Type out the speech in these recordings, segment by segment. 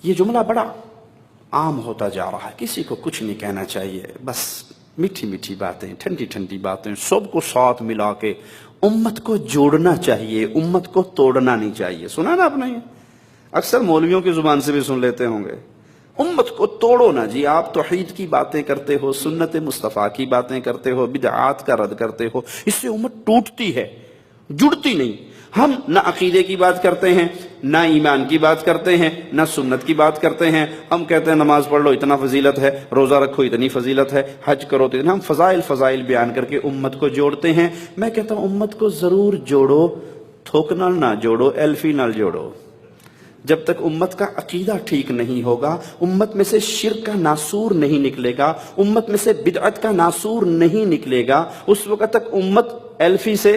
یہ جملہ بڑا عام ہوتا جا رہا ہے، کسی کو کچھ نہیں کہنا چاہیے، بس میٹھی میٹھی باتیں، ٹھنڈی ٹھنڈی باتیں، سب کو ساتھ ملا کے امت کو جوڑنا چاہیے، امت کو توڑنا نہیں چاہیے۔ سنا نا آپ نے؟ اکثر مولویوں کی زبان سے بھی سن لیتے ہوں گے، امت کو توڑو نا جی۔ آپ توحید کی باتیں کرتے ہو، سنت مصطفیٰ کی باتیں کرتے ہو، بدعات کا رد کرتے ہو، اس سے امت ٹوٹتی ہے، جڑتی نہیں۔ ہم نہ عقیدے کی بات کرتے ہیں، نہ ایمان کی بات کرتے ہیں، نہ سنت کی بات کرتے ہیں۔ ہم کہتے ہیں نماز پڑھ لو اتنا فضیلت ہے، روزہ رکھو اتنی فضیلت ہے، حج کرو تو اتنا۔ ہم فضائل بیان کر کے امت کو جوڑتے ہیں۔ میں کہتا ہوں امت کو ضرور جوڑو، تھوکنال نہ جوڑو، ایلفی نال جوڑو۔ جب تک امت کا عقیدہ ٹھیک نہیں ہوگا، امت میں سے شرک کا ناسور نہیں نکلے گا، امت میں سے بدعت کا ناسور نہیں نکلے گا، اس وقت تک امت ایلفی سے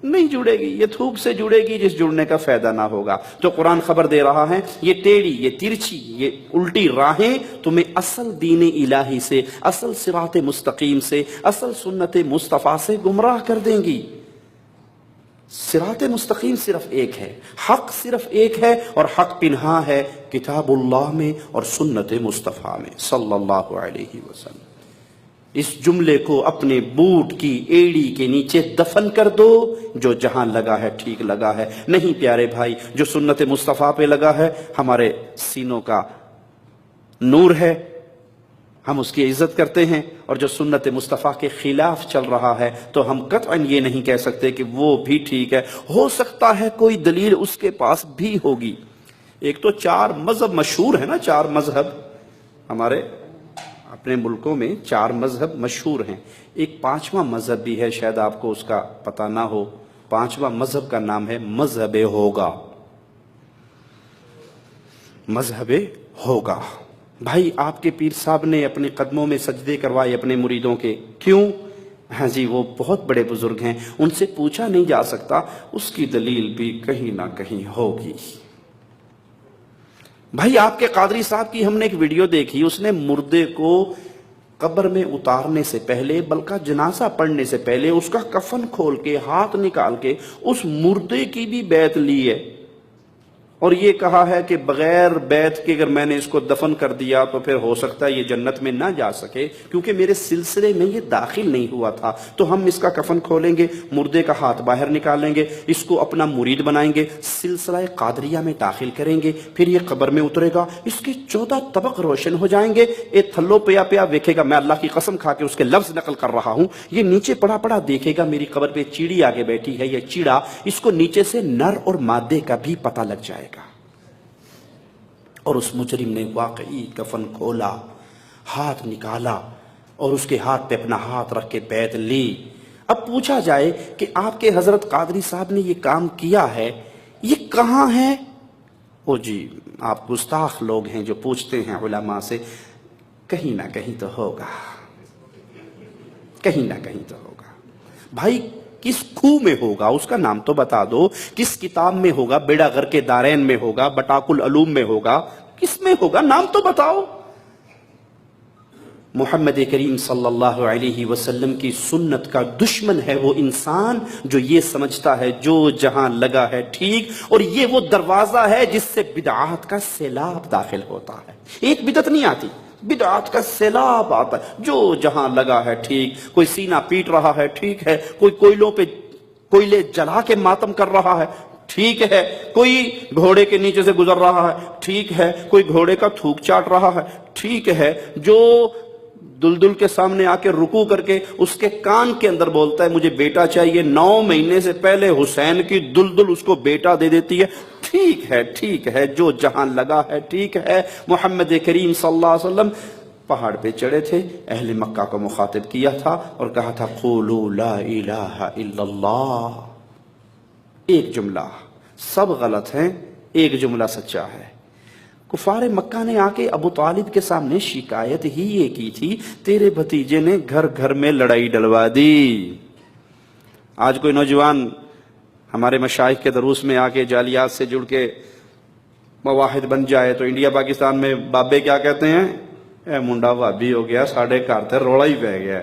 نہیں جڑے گی، یہ تھوک سے جڑے گی جس جڑنے کا فائدہ نہ ہوگا۔ تو قرآن خبر دے رہا ہے، یہ ٹیڑھی، یہ ترچھی، یہ الٹی راہیں تمہیں اصل دین الہی سے، اصل صراط مستقیم سے، اصل سنت مصطفیٰ سے گمراہ کر دیں گی۔ صراط مستقیم صرف ایک ہے، حق صرف ایک ہے، اور حق پنہا ہے کتاب اللہ میں اور سنت مصطفیٰ میں صلی اللہ علیہ وسلم۔ اس جملے کو اپنے بوٹ کی ایڑی کے نیچے دفن کر دو، جو جہاں لگا ہے ٹھیک لگا ہے۔ نہیں پیارے بھائی، جو سنت مصطفیٰ پہ لگا ہے ہمارے سینوں کا نور ہے، ہم اس کی عزت کرتے ہیں، اور جو سنت مصطفیٰ کے خلاف چل رہا ہے تو ہم قطعاً یہ نہیں کہہ سکتے کہ وہ بھی ٹھیک ہے۔ ہو سکتا ہے کوئی دلیل اس کے پاس بھی ہوگی۔ ایک تو 4 مذہب مشہور ہے نا، 4 مذہب ہمارے اپنے ملکوں میں 4 مذہب مشہور ہیں۔ ایک 5واں مذہب بھی ہے، شاید آپ کو اس کا پتہ نہ ہو۔ 5واں مذہب کا نام ہے مذہب ہوگا۔ مذہب ہوگا۔ بھائی آپ کے پیر صاحب نے اپنے قدموں میں سجدے کروائے اپنے مریدوں کے، کیوں؟ ہاں جی، وہ بہت بڑے بزرگ ہیں، ان سے پوچھا نہیں جا سکتا، اس کی دلیل بھی کہیں نہ کہیں ہوگی۔ بھائی آپ کے قادری صاحب کی ہم نے ایک ویڈیو دیکھی، اس نے مردے کو قبر میں اتارنے سے پہلے، بلکہ جنازہ پڑھنے سے پہلے، اس کا کفن کھول کے ہاتھ نکال کے اس مردے کی بھی بیعت لی ہے، اور یہ کہا ہے کہ بغیر بیعت کے اگر میں نے اس کو دفن کر دیا تو پھر ہو سکتا ہے یہ جنت میں نہ جا سکے، کیونکہ میرے سلسلے میں یہ داخل نہیں ہوا تھا۔ تو ہم اس کا کفن کھولیں گے، مردے کا ہاتھ باہر نکالیں گے، اس کو اپنا مرید بنائیں گے، سلسلہ قادریہ میں داخل کریں گے، پھر یہ قبر میں اترے گا، اس کے 14 طبق روشن ہو جائیں گے، ایک تھلو پیا پیا دیکھے گا، میں اللہ کی قسم کھا کے اس کے لفظ نقل کر رہا ہوں، یہ نیچے پڑا پڑا دیکھے گا میری قبر پہ چیڑی آگے بیٹھی ہے، یہ چیڑا، اس کو نیچے سے نر اور مادے کا بھی پتہ لگ جائے گا۔ اور اس مجرم نے واقعی کفن کھولا، ہاتھ نکالا، اور اس کے ہاتھ پہ اپنا ہاتھ رکھ کے بیعت لی۔ اب پوچھا جائے کہ آپ کے حضرت قادری صاحب نے یہ کام کیا ہے، یہ کہاں ہے؟ او جی، آپ گستاخ لوگ ہیں جو پوچھتے ہیں علماء سے، کہیں نہ کہیں تو ہوگا، کہیں نہ کہیں تو ہوگا۔ بھائی کس خو میں ہوگا اس کا نام تو بتا دو، کس کتاب میں ہوگا؟ بیڑا غر کے دارین میں ہوگا، بٹاک العلوم میں ہوگا، کس میں ہوگا؟ نام تو بتاؤ۔ محمد کریم صلی اللہ علیہ وسلم کی سنت کا دشمن ہے وہ انسان جو یہ سمجھتا ہے جو جہاں لگا ہے ٹھیک، اور یہ وہ دروازہ ہے جس سے بدعات کا سیلاب داخل ہوتا ہے۔ ایک بدعت نہیں آتی، بدعات کا سیلاب آتا ہے، جو جہاں لگا ہے ٹھیک۔ کوئی سینہ پیٹ رہا ہے، ٹھیک ہے، کوئی کوئلوں پہ کوئلے جلا کے ماتم کر رہا ہے، ٹھیک ہے، کوئی گھوڑے کے نیچے سے گزر رہا ہے، ٹھیک ہے، کوئی گھوڑے کا تھوک چاٹ رہا ہے، ٹھیک ہے، جو دلدل کے سامنے آ کے رکوع کر کے اس کے کان کے اندر بولتا ہے مجھے بیٹا چاہیے، 9 مہینے سے پہلے حسین کی دلدل اس کو بیٹا دے دیتی ہے، ٹھیک ہے، جو جہاں لگا ہے ٹھیک ہے۔ محمد کریم صلی اللہ علیہ وسلم پہاڑ پہ چڑھے تھے، اہل مکہ کو مخاطب کیا تھا اور کہا تھا قولوا لا الہ الا اللہ۔ ایک جملہ، سب غلط ہیں، ایک جملہ سچا ہے۔ کفار مکہ نے آ کے ابو طالب کے سامنے شکایت ہی یہ کی تھی، تیرے بھتیجے نے گھر گھر میں لڑائی ڈلوا دی۔ آج کوئی نوجوان ہمارے مشائخ کے دروس میں آ کے جعلیات سے جڑ کے مواحد بن جائے تو انڈیا پاکستان میں بابے کیا کہتے ہیں؟ اے منڈا بھابی ہو گیا، ساڑھے گھر تھے روڑا ہی پہ گیا،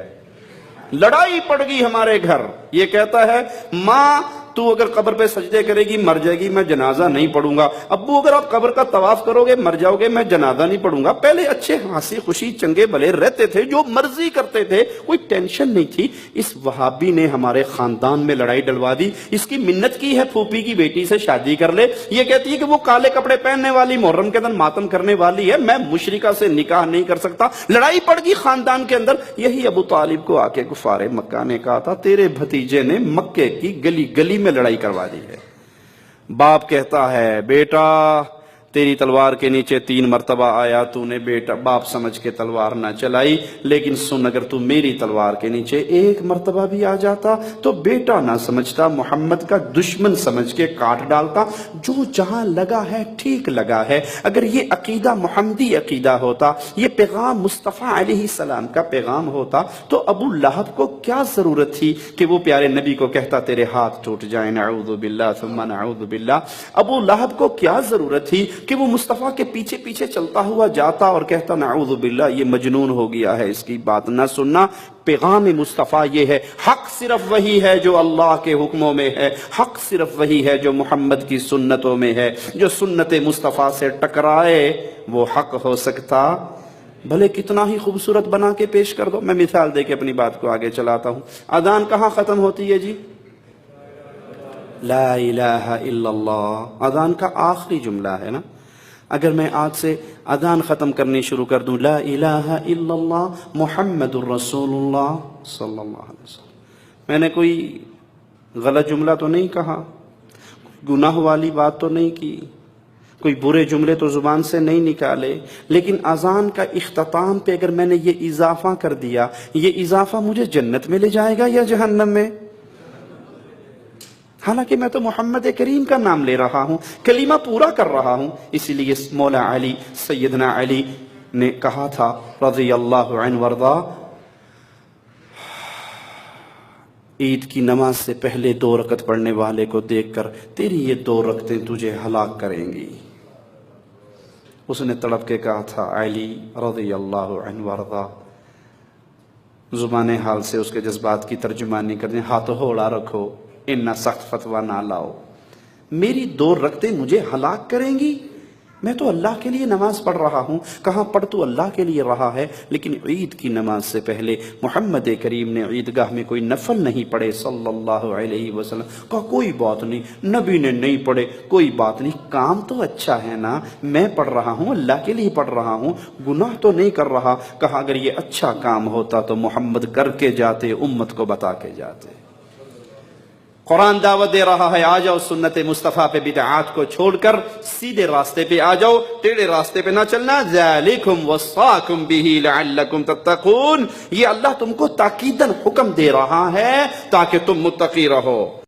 لڑائی پڑ گئی ہمارے گھر۔ یہ کہتا ہے ماں تو اگر قبر پہ سجدے کرے گی مر جائے گی، میں جنازہ نہیں پڑھوں گا۔ ابو اگر آپ قبر کا طواف کرو گے مر جاؤ گے، میں جنازہ نہیں پڑھوں گا۔ پہلے اچھے ہنسی خوشی چنگے بھلے رہتے تھے، جو مرضی کرتے تھے، کوئی ٹینشن نہیں تھی۔ اس وہابی نے ہمارے خاندان میں لڑائی ڈلوا دی۔ اس کی منت کی ہے پھوپھی کی بیٹی سے شادی کر لے، یہ کہتی ہے کہ وہ کالے کپڑے پہننے والی، محرم کے دن ماتم کرنے والی ہے، میں مشرکہ سے نکاح نہیں کر سکتا۔ لڑائی پڑ گئی خاندان کے اندر۔ یہی ابو طالب کو آ کے کفار مکہ نے کہا تھا تیرے بھتیجے نے مکے کی گلی گلی میں لڑائی کروا دی ہے۔ باپ کہتا ہے بیٹا تیری تلوار کے نیچے 3 مرتبہ آیا، تو نے بیٹا باپ سمجھ کے تلوار نہ چلائی، لیکن سن اگر تو میری تلوار کے نیچے 1 مرتبہ بھی آ جاتا تو بیٹا نہ سمجھتا، محمد کا دشمن سمجھ کے کاٹ ڈالتا۔ جو جہاں لگا ہے ٹھیک لگا ہے۔ اگر یہ عقیدہ محمدی عقیدہ ہوتا، یہ پیغام مصطفیٰ علیہ السلام کا پیغام ہوتا، تو ابو لہب کو کیا ضرورت تھی کہ وہ پیارے نبی کو کہتا تیرے ہاتھ ٹوٹ جائیں، نعوذ باللہ ثم نعوذ باللہ۔ ابو لہب کو کیا ضرورت تھی کہ وہ مصطفیٰ کے پیچھے پیچھے چلتا ہوا جاتا اور کہتا نعوذ باللہ یہ مجنون ہو گیا ہے، اس کی بات نہ سننا۔ پیغام مصطفیٰ یہ ہے، حق صرف وہی ہے جو اللہ کے حکموں میں ہے، حق صرف وہی ہے جو محمد کی سنتوں میں ہے۔ جو سنت مصطفیٰ سے ٹکرائے وہ حق ہو سکتا بھلے کتنا ہی خوبصورت بنا کے پیش کر دو۔ میں مثال دے کے اپنی بات کو آگے چلاتا ہوں۔ اذان کہاں ختم ہوتی ہے جی؟ لا الہ الا اللہ، اذان کا آخری جملہ ہے نا۔ اگر میں آج سے اذان ختم کرنی شروع کر دوں لا الہ الا اللہ محمد الرسول اللہ صلی اللہ علیہ وسلم، میں نے کوئی غلط جملہ تو نہیں کہا، گناہ والی بات تو نہیں کی، کوئی برے جملے تو زبان سے نہیں نکالے، لیکن اذان کا اختتام پہ اگر میں نے یہ اضافہ کر دیا، یہ اضافہ مجھے جنت میں لے جائے گا یا جہنم میں؟ حالانکہ میں تو محمد کریم کا نام لے رہا ہوں، کلمہ پورا کر رہا ہوں۔ اسی لیے مولا علی سیدنا علی نے کہا تھا رضی اللہ عنہ وارضا، عید کی نماز سے پہلے 2 رکعت پڑھنے والے کو دیکھ کر تیری یہ 2 رکعتیں تجھے ہلاک کریں گی۔ اس نے تڑپ کے کہا تھا علی رضی اللہ عنہ وارضا، زبان حال سے اس کے جذبات کی ترجمانی کرنے، ہاتھ ہوڑا رکھو، اتنا سخت فتویٰ نہ لاؤ، میری 2 رکعتیں مجھے ہلاک کریں گی؟ میں تو اللہ کے لیے نماز پڑھ رہا ہوں۔ کہاں پڑھ تو اللہ کے لیے رہا ہے، لیکن عید کی نماز سے پہلے محمد کریم نے عیدگاہ میں کوئی نفل نہیں پڑھے صلی اللہ علیہ وسلم۔ کہا کوئی بات نہیں، نبی نے نہیں پڑھے کوئی بات نہیں، کام تو اچھا ہے نا، میں پڑھ رہا ہوں اللہ کے لیے پڑھ رہا ہوں، گناہ تو نہیں کر رہا۔ کہا اگر یہ اچھا کام ہوتا تو محمد کر کے جاتے، امت کو بتا کے جاتے۔ قرآن دعوت دے رہا ہے آ جاؤ سنت مصطفیٰ پہ بدعات کو چھوڑ کر سیدھے راستے پہ آ جاؤ، ٹیڑھے راستے پہ نہ چلنا۔ ذالکم وصاکم بہ لعلکم تتقون، یہ اللہ تم کو تاکیداً حکم دے رہا ہے تاکہ تم متقی رہو۔